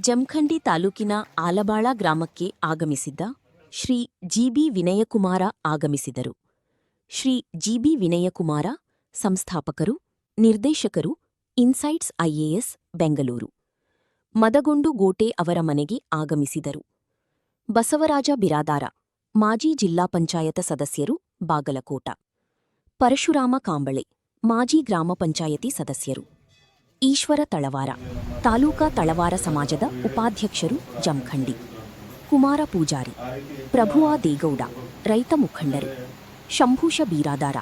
ಜಮಖಂಡಿ ತಾಲೂಕಿನ ಆಲಬಾಳ ಗ್ರಾಮಕ್ಕೆ ಆಗಮಿಸಿದ್ದ ಶ್ರೀ ಜಿಬಿ ವಿನಯಕುಮಾರ ಆಗಮಿಸಿದರು. ಶ್ರೀ ಜಿಬಿ ವಿನಯಕುಮಾರ ಸಂಸ್ಥಾಪಕರು, ನಿರ್ದೇಶಕರು, ಇನ್ಸೈಟ್ಸ್ ಐಎಎಸ್ ಬೆಂಗಳೂರು. ಮದಗೊಂಡು ಗೋಟೆ ಅವರ ಮನೆಗೆ ಆಗಮಿಸಿದರು. ಬಸವರಾಜ ಬಿರಾದಾರ, ಮಾಜಿ ಜಿಲ್ಲಾ ಪಂಚಾಯತ ಸದಸ್ಯರು, ಬಾಗಲಕೋಟ. ಪರಶುರಾಮ ಕಾಂಬಳೆ, ಮಾಜಿ ಗ್ರಾಮ ಪಂಚಾಯತಿ ಸದಸ್ಯರು. ಈಶ್ವರ ತಳವಾರ, ತಾಲೂಕಾ ತಳವಾರ ಸಮಾಜದ ಉಪಾಧ್ಯಕ್ಷರು, ಜಮಖಂಡಿ. ಕುಮಾರ ಪೂಜಾರಿ, ಪ್ರಭುವಾ ದೇಗೌಡ, ರೈತ ಮುಖಂಡರು. ಶಂಭೂಷ ಬೀರಾದಾರ,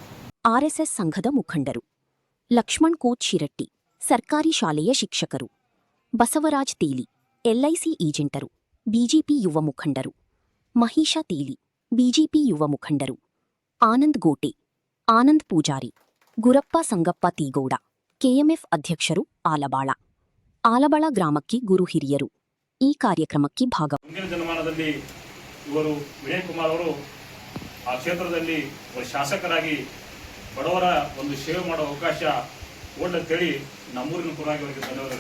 ಆರ್ಎಸ್ಎಸ್ ಸಂಘದ ಮುಖಂಡರು. ಲಕ್ಷ್ಮಣ್ ಕೋಚ್ ಶಿರಟ್ಟಿ, ಸರ್ಕಾರಿ ಶಾಲೆಯ ಶಿಕ್ಷಕರು. ಬಸವರಾಜ್ ತೇಲಿ, ಎಲ್ಐಸಿ ಏಜೆಂಟರು, ಬಿಜೆಪಿ ಯುವ ಮುಖಂಡರು. ಮಹಿಷಾ ತೇಲಿ, ಬಿಜೆಪಿ ಯುವ ಮುಖಂಡರು. ಆನಂದ್ ಗೋಟೆ, ಆನಂದ್ ಪೂಜಾರಿ, ಗುರಪ್ಪ ಸಂಗಪ್ಪ ತೀಗೌಡ, ಕೆಎಂಎಫ್ ಅಧ್ಯಕ್ಷರು, ಆಲಬಾಳ. ಆಲಬಾಳ ಗ್ರಾಮಕ್ಕೆ ಗುರು ಹಿರಿಯರು. ಈ ಕಾರ್ಯಕ್ರಮಕ್ಕೆ ಮುಂದಿನ ಜನಮಾನದಲ್ಲಿ ಇವರು ವಿನಯ್ ಕುಮಾರ್ ಅವರು ಆ ಕ್ಷೇತ್ರದಲ್ಲಿ ಶಾಸಕರಾಗಿ ಬಡವರ ಒಂದು ಸೇವೆ ಮಾಡೋ ಅವಕಾಶ ಒಳ್ಳೆಂತೇಳಿ ನಮ್ಮೂರಿನ ಪರವಾಗಿ ಅವರಿಗೆ ಧನ್ಯವಾದ.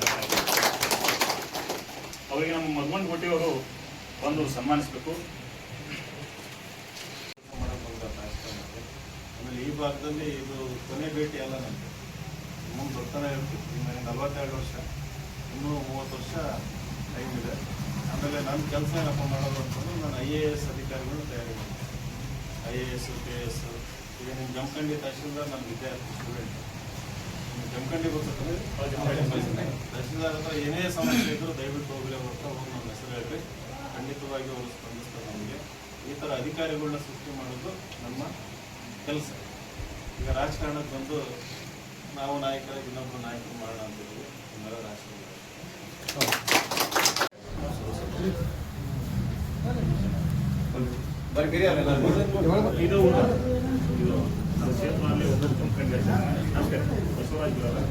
ಅವರಿಗೆ ನಮ್ಮ ಮದಗೊಂಡು ಗೋಟಿಯವರು ಬಂದು ಸನ್ಮಾನಿಸಬೇಕು. ಆಮೇಲೆ ಈ ಭಾಗದಲ್ಲಿ ಇದು ಕೊನೆ ಭೇಟಿ ಅಲ್ಲ, ನನಗೆ ಮುಂದೆ ಬರ್ತಾನೆ ಇರ್ತೀವಿ. ನನಗೆ 42 ವರ್ಷ, ಇನ್ನೂ 30 ವರ್ಷ ಟೈಮ್ ಇದೆ. ಆಮೇಲೆ ನನ್ನ ಕೆಲಸ ಏನಪ್ಪ ಮಾಡೋದು ಅಂತಂದ್ರೆ ನಾನು IAS ಅಧಿಕಾರಿಗಳು ತಯಾರಿ ಮಾಡ್ತೀನಿ. IAS, KS. ಈಗ ನಿಮ್ಮ ಜಮಖಂಡಿ ತಹಶೀಲ್ದಾರ್ ನನ್ನ ವಿದ್ಯಾರ್ಥಿ ಸ್ಟೂಡೆಂಟ್. ನಿಮ್ಮ ಜಮಖಂಡಿ ಗೊತ್ತಂದ್ರೆ ತಹಶೀಲ್ದಾರ್ ಹತ್ರ ಏನೇ ಸಮಸ್ಯೆ ಇದ್ದರೂ ದಯವಿಟ್ಟು ಹೋಗಲೇ ಬರ್ತಾ ಹೋಗಿ ನಮ್ಮ ಹೆಸರು ಹೇಳ್ರಿ, ಖಂಡಿತವಾಗಿ ಅವರು ಸ್ಪಂದಿಸ್ತಾರೆ. ನಮಗೆ ಈ ಥರ ಅಧಿಕಾರಿಗಳನ್ನ ಸೃಷ್ಟಿ ಮಾಡೋದು ನಮ್ಮ ಕೆಲಸ. ಈಗ ರಾಜಕಾರಣಕ್ಕೆ ಬಂದು ನಾವು ನಾಯಕರಾಗಿ ಇನ್ನೊಬ್ಬರು ನಾಯಕರು ಮಾಡೋಣ ಅಂತಿದ್ದೀವಿ. ನಿಮ್ಮೆಲ್ಲ ರಾಜಕಾರಣ ಇದು ನಮ್ಮ ಕ್ಷೇತ್ರದಲ್ಲಿ ಒಂದು ಜಮಖಂಡಿ ನಮಸ್ಕಾರ. ಬಸವರಾಜ್ ಬಿರಾದಾರ.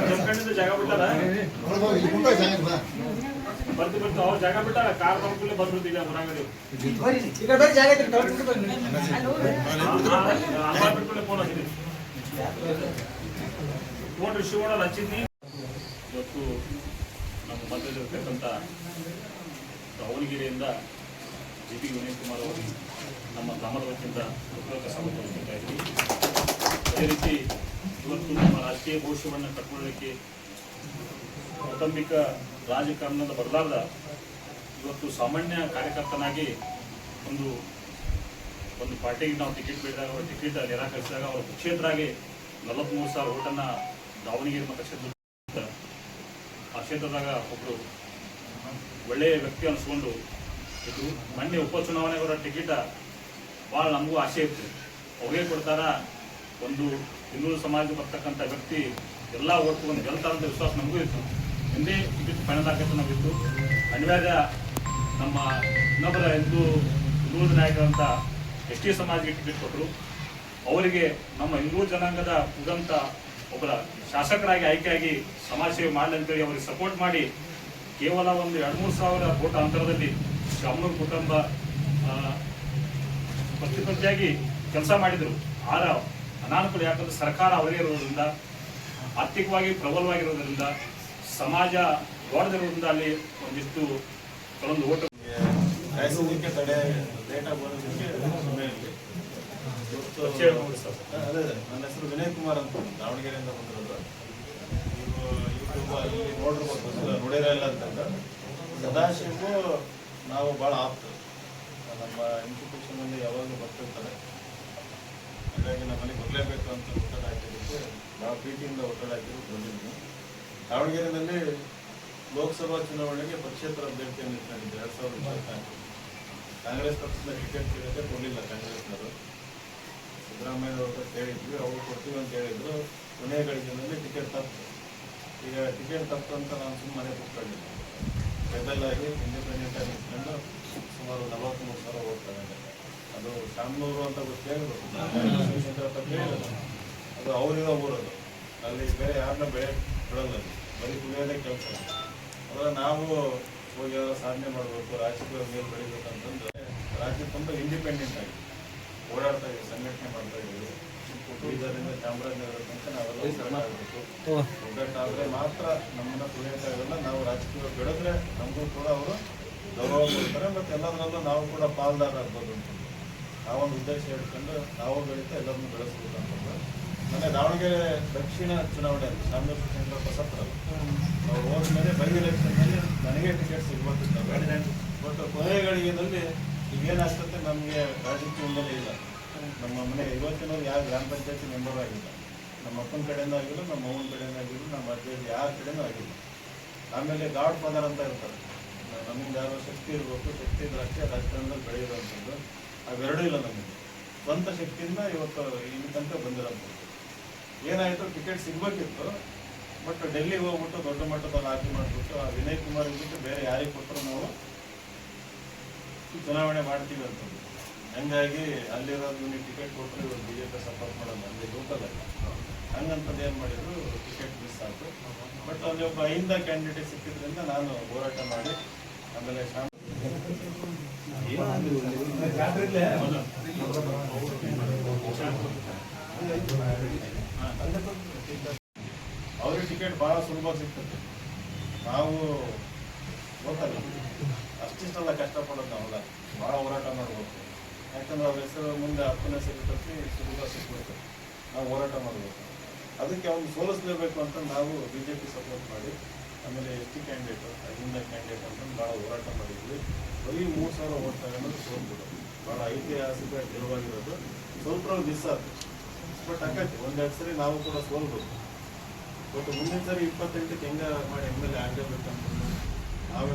ಜಮಖಂಡಿಂದ ಜಾಗ ಬಿಟ್ಟಾರ, ಬರ್ತು ಅವ್ರು ಜಾಗ ಬಿಟ್ಟಾರ. ಕಾರ್ ಬರ್ಕೂಲೆ ಬಂದ್ಬಿಡ್ತೀವಿ ಹೊರಗಡೆ ಬಿಟ್ಕೊಳ್ಳೆ ಫೋನ್ ಹಚ್ಚಿದ್ವಿ. ಫೋನ್ ರಿಸೀವ್ ಮಾಡೋದು ಹಚ್ಚಿದ್ನಿ. ಇವತ್ತು ನಮ್ಮ ಮಧ್ಯದಲ್ಲಿರ್ತಕ್ಕಂಥ ದಾವಣಗೆರೆಯಿಂದ ಜಿಬಿ ವಿನಯ್ ಕುಮಾರ್ ಅವರು ನಮ್ಮ ಗ್ರಾಮದ ವತಿಯಿಂದ ಉಪಯೋಗ ಸಮರ್ಪಿಸ್ತಾ ಇದ್ವಿ. ಅದೇ ರೀತಿ ಇವತ್ತು ನಮ್ಮ ರಾಜಕೀಯ ಭವಿಷ್ಯವನ್ನು ಕಟ್ಕೊಳ್ಳಲಿಕ್ಕೆ ಕೌಟುಂಬಿಕ ರಾಜಕಾರಣದ ಬದಲಾದ ಇವತ್ತು ಸಾಮಾನ್ಯ ಕಾರ್ಯಕರ್ತನಾಗಿ ಒಂದು ಪಾರ್ಟಿಗೆ ನಾವು ಟಿಕೆಟ್ ಬೇಡಿದಾಗ ಅವರ ಟಿಕೆಟ್ ನಿರಾಕರಿಸಿದಾಗ ಅವರ ಕ್ಷೇತ್ರವಾಗಿ 43,000 ಓಟನ್ನು ದಾವಣಗೆರೆ ಮತಕ್ಷೇತ್ರ ಆ ಕ್ಷೇತ್ರದಾಗ ಒಬ್ಬರು ಒಳ್ಳೆಯ ವ್ಯಕ್ತಿ ಅನಿಸ್ಕೊಂಡು ಇದು ಮೊನ್ನೆ ಉಪಚುನಾವಣೆಗೆ ಅವರ ಟಿಕೆಟ್ ಭಾಳ ನಮಗೂ ಆಸೆ ಇತ್ತು. ಅವರೇ ಕೊಡ್ತಾರ, ಒಂದು ಹಿಂದೂ ಸಮಾಜ ಬರ್ತಕ್ಕಂಥ ವ್ಯಕ್ತಿ ಎಲ್ಲ ಓಟ್ ಒಂದು ಗೆಲ್ತಾರಂತ ವಿಶ್ವಾಸ ನಮಗೂ ಇತ್ತು. ಹಿಂದೆ ಟಿಕೆಟ್ ಫೈನಲ್ ಆಗತ್ತೆ ನಮಗಿತ್ತು. ಅನಿವಾರ್ಯ ನಮ್ಮ ಇನ್ನೊಬ್ಬರ ಹಿಂದೂ ನಾಯಕರಂತ ST ಸಮಾಜಕ್ಕೆ ಟಿಕೆಟ್ ಕೊಟ್ಟರು. ಅವರಿಗೆ ನಮ್ಮ ಹಿಂದೂ ಜನಾಂಗದ ಉದಂತ ಒಬ್ಬರ ಶಾಸಕರಾಗಿ ಆಯ್ಕೆಯಾಗಿ ಸಮಾಜ ಸೇವೆ ಮಾಡಲಿ ಅಂತೇಳಿ ಅವರಿಗೆ ಸಪೋರ್ಟ್ ಮಾಡಿ ಕೇವಲ ಒಂದು 2-3 ಸಾವಿರ ಓಟ ಅಂತರದಲ್ಲಿ ಶಾಮನೂರು ಕುಟುಂಬ ಪ್ರತಿಪತ್ತಿಯಾಗಿ ಕೆಲಸ ಮಾಡಿದರು. ಆರ ಅನಾನುಕೂಲ ಯಾಕಂದ್ರೆ ಸರ್ಕಾರ ಅವರೇ ಇರೋದ್ರಿಂದ, ಆರ್ಥಿಕವಾಗಿ ಪ್ರಬಲವಾಗಿರೋದ್ರಿಂದ, ಸಮಾಜ ದೊಡ್ಡದಿರೋದ್ರಿಂದ ಅಲ್ಲಿ ಒಂದಿಷ್ಟು ಕೆಲವೊಂದು ಓಟ ತಡೆ ಲೇಟ್ ಆಗೋದಕ್ಕೆ ಸಮಯ ಇರಲಿ. ಅದೇ ನನ್ನ ಹೆಸರು ವಿನಯ್ ಕುಮಾರ್ ಅಂತ, ದಾವಣಗೆರೆಯಿಂದ ಬಂದಿರೋದು. ನೀವು ಯೂಟ್ಯೂಬ್ ಅಲ್ಲಿ ನೋಡಿರ್ಬೋದು, ನೋಡಿರ ಇಲ್ಲ ಅಂತಂದ್ರೆ ಸದಾಶಿವಗೂ ನಾವು ಭಾಳ ಆಪ್ತ. ನಮ್ಮ ಇನ್ಸ್ಟಿಟ್ಯೂಷನಲ್ಲಿ ಯಾವಾಗಲೂ ಬರ್ತಿರ್ತಾರೆ. ಹಾಗಾಗಿ ನಮ್ಮಲ್ಲಿ ಬರಲೇಬೇಕು ಅಂತ ಒತ್ತಡ ಹಾಕಿದ್ದಕ್ಕೆ ಭಾಳ ಪ್ರೀತಿಯಿಂದ ಒತ್ತಡ ಹಾಕಿದ್ರು ಬಂದಿದ್ವಿ. ದಾವಣಗೆರೆಯಲ್ಲಿ ಲೋಕಸಭಾ ಚುನಾವಣೆಗೆ ಪಕ್ಷೇತರ ಅಭ್ಯರ್ಥಿಯನ್ನು ನಿಂತ್ಕೊಂಡಿದ್ದೆ 2024. ಕಾಂಗ್ರೆಸ್ ಪಕ್ಷದ ಟಿಕೆಟ್ ಕೇಳಿದ್ರೆ ಕೊಡಲಿಲ್ಲ ಕಾಂಗ್ರೆಸ್ನವರು. ಸಿದ್ದರಾಮಯ್ಯವ್ರ ಕೇಳಿದ್ವಿ, ಅವ್ರು ಕೊಡ್ತೀವಿ ಅಂತ ಹೇಳಿದ್ರು. ಕೊನೆಯ ಗಳಿಗೆಯಲ್ಲಿ ಟಿಕೆಟ್ ತಪ್ಪು. ಈಗ ಟಿಕೆಟ್ ತಪ್ಪು ಅಂತ ನಾನು ಸುಮ್ಮನೆ ಕೂತ್ಕೊಂಡಿದ್ದೆ. ರೆಬೆಲ್ ಆಗಿ ಇಂಡಿಪೆಂಡೆಂಟ್ ಆಗಿ ನಿಂತ್ಕೊಂಡು ಸುಮಾರು 43,000 ಹೋಗ್ತಾರೆ. ಅದು ಶಾಮನೂರು ಅಂತ ಗೊತ್ತಿರೋದು ಅದು ಅವರಿರೋ ಊರದು. ಅಲ್ಲಿ ಬೇರೆ ಯಾರನ್ನ ಬೆಳೆ ಬಿಡಲ್ಲ, ಬರೀ ಕುಡಿಯೋದೇ ಕೆಲಸ. ಅದರ ನಾವು ಹೋಗಿ ಸಾಧನೆ ಮಾಡಬೇಕು, ರಾಜಕೀಯ ಮೇಲೆ ಬೆಳಿಬೇಕಂತಂದ್ರೆ ರಾಜ್ಯ ತುಂಬ ಇಂಡಿಪೆಂಡೆಂಟ್ ಆಗಿ ಓಡಾಡ್ತಾ ಇದ್ದೀವಿ, ಸಂಘಟನೆ ಮಾಡ್ತಾ ಇದ್ದೀವಿ. ಬೀದರಿಂದ ಚಾಮರಾಜನಗರ ತನಕ ನಾವೆಲ್ಲ ಒಗ್ಗಟ್ಟಾಗಬೇಕು. ಒಗ್ಗಟ್ಟಾದರೆ ಮಾತ್ರ ನಮ್ಮನ್ನ ತುಳಿಯೋಕ್ಕಾಗಲ್ಲ. ನಾವು ರಾಜಕೀಯ ಬೆಳೆದ್ರೆ ನಮಗೂ ಕೂಡ ಅವರು ಗೌರವ ಕೊಡ್ತಾರೆ, ಮತ್ತು ಎಲ್ಲದರಲ್ಲೂ ನಾವು ಕೂಡ ಪಾಲ್ದಾರ ಆಗ್ಬೋದು ಅಂತಂದು ನಾವೊಂದು ಉದ್ದೇಶ ಹೇಳ್ಕೊಂಡು ನಾವು ಬೆಳೀತಾ ಎಲ್ಲರನ್ನೂ ಬೆಳೆಸ್ಬೇಕು ಅಂತಂದ್ರೆ ಮೊನ್ನೆ ದಾವಣಗೆರೆ ದಕ್ಷಿಣ ಚುನಾವಣೆ ಅಂತ ಶಾಮನೂರು ಕ್ಷೇತ್ರ ಹೊಸತ್ರಲ್ಲ, ನಾವು ಹೋದ್ಮೇಲೆ ಬೈ ಎಲೆಕ್ಷನ್ನಲ್ಲಿ ನನಗೆ ಟಿಕೆಟ್ ಸಿಗ್ಬೇಕಿತ್ತು. ಬಟ್ ಕೊನೆಯ ಗಳಿಗೆಯಲ್ಲಿ ಈಗೇನಾಗ್ತದೆ, ನಮಗೆ ರಾಜಕೀಯದಿಂದಲೇ ಇಲ್ಲ. ನಮ್ಮ ಮನೆ ಇವತ್ತಿನವ್ರು ಯಾವ ಗ್ರಾಮ ಪಂಚಾಯತಿ ಮೆಂಬರ್ ಆಗಿಲ್ಲ, ನಮ್ಮ ಅಪ್ಪನ ಕಡೆಯಿಂದ ಆಗಿಲ್ಲ, ನಮ್ಮ ಅವ್ವನ ಕಡೆಯಿಂದ ಆಗಿಲ್ಲ, ನಮ್ಮ ಅಜ್ಜಿಯಲ್ಲಿ ಯಾರ ಕಡೆಯೂ ಆಗಿಲ್ಲ. ಆಮೇಲೆ ಗಾಡ್ ಫಾದರ್ ಅಂತ ಇರ್ತಾರೆ, ನಮಗೆ ಯಾವ ಶಕ್ತಿ ಇರಬೇಕು, ಶಕ್ತಿ ಇದ್ರೆ ಅಷ್ಟೇ ರಾಜಕಾರಣದಲ್ಲಿ ಬೆಳೆಯೋದಂಥದ್ದು. ಅವೆರಡೂ ಇಲ್ಲ ನಮಗೆ. ಸ್ವಂತ ಶಕ್ತಿಯಿಂದ ಇವತ್ತು ಇಲ್ಲಿ ತನಕ ಬಂದಿರೋಂಥದ್ದು. ಏನಾಯಿತು, ಟಿಕೆಟ್ ಸಿಗ್ಬೇಕಿತ್ತು, ಬಟ್ ಡೆಲ್ಲಿಗೆ ಹೋಗ್ಬಿಟ್ಟು ದೊಡ್ಡ ಮಟ್ಟದಲ್ಲಿ ಆಯ್ಕೆ ಮಾಡಿಬಿಟ್ಟು ಆ ವಿನಯ್ ಕುಮಾರ್ ಬಿಟ್ಟು ಬೇರೆ ಯಾರಿಗೆ ಕೊಟ್ಟರು ನಾವು ಚುನಾವಣೆ ಮಾಡ್ತೀವಿ ಅಂತಂದು. ಹಂಗಾಗಿ ಅಲ್ಲಿರೋದು ನೀವು ಟಿಕೆಟ್ ಕೊಟ್ಟರು ಇವರು BJP ಸಪೋರ್ಟ್ ಮಾಡೋದು, ಅಲ್ಲಿ ಲೋಕಲ್ ಅಲ್ಲ. ಹಂಗಂತದ್ದು ಏನು ಮಾಡಿದ್ರು, ಟಿಕೆಟ್ ಮಿಸ್ ಆಯಿತು. ಬಟ್ ಅಲ್ಲಿ ಒಬ್ಬ ಅಹಿಂದ ಕ್ಯಾಂಡಿಡೇಟ್ ಸಿಕ್ಕಿದ್ರಿಂದ ನಾನು ಹೋರಾಟ ಮಾಡಿ ಆಮೇಲೆ ಅವ್ರಿಗೆ ಟಿಕೆಟ್ ಭಾಳ ಸುಲಭ ಸಿಗ್ತದೆ. ನಾವು ಗೊತ್ತಲ್ಲ, ಅಷ್ಟಿಷ್ಟೆಲ್ಲ ಕಷ್ಟಪಡೋದು ನಾವಲ್ಲ, ಭಾಳ ಹೋರಾಟ ಮಾಡಬೇಕು. ಯಾಕಂದ್ರೆ ಅವ್ರ ಹೆಸರು ಮುಂದೆ ಅಪ್ಪನ ಹೆಸರು ತಪ್ಪಿ ಸುಲಭ ಸಿಗ್ಬೇಕು, ನಾವು ಹೋರಾಟ ಮಾಡಬೇಕು. ಅದಕ್ಕೆ ಅವ್ನು ಸೋಲಿಸಲೇಬೇಕು ಅಂತ ನಾವು BJP ಸಪೋರ್ಟ್ ಮಾಡಿ ಆಮೇಲೆ ST ಕ್ಯಾಂಡಿಡೇಟು, ಅಹಿಂದ ಕ್ಯಾಂಡಿಡೇಟ್ ಅಂತಂದು ಭಾಳ ಹೋರಾಟ ಮಾಡಿದ್ವಿ. ಬರೀ 3,000 ಓಟ್ ತಗೊಂಡು ಸೋಲ್ಬಿಡು. ಭಾಳ ಐತಿಹಾಸಿಕ ಗೆಲುವಾಗಿರೋದು. ಸ್ವಲ್ಪ ಮಿಸ್ ಆಯ್ತು, ಬಟ್ ಆಗತ್ತೆ. ಒಂದೆರಡು ಸರಿ ನಾವು ಕೂಡ ಸೋಲ್ಬೋದು. ಬಟ್ ಮುಂದಿನ ಸರಿ 28ಕ್ಕೆ ಹೆಂಗೆ ಮಾಡಿ MLA ಆಗಬೇಕಂತಂದು ನಾವು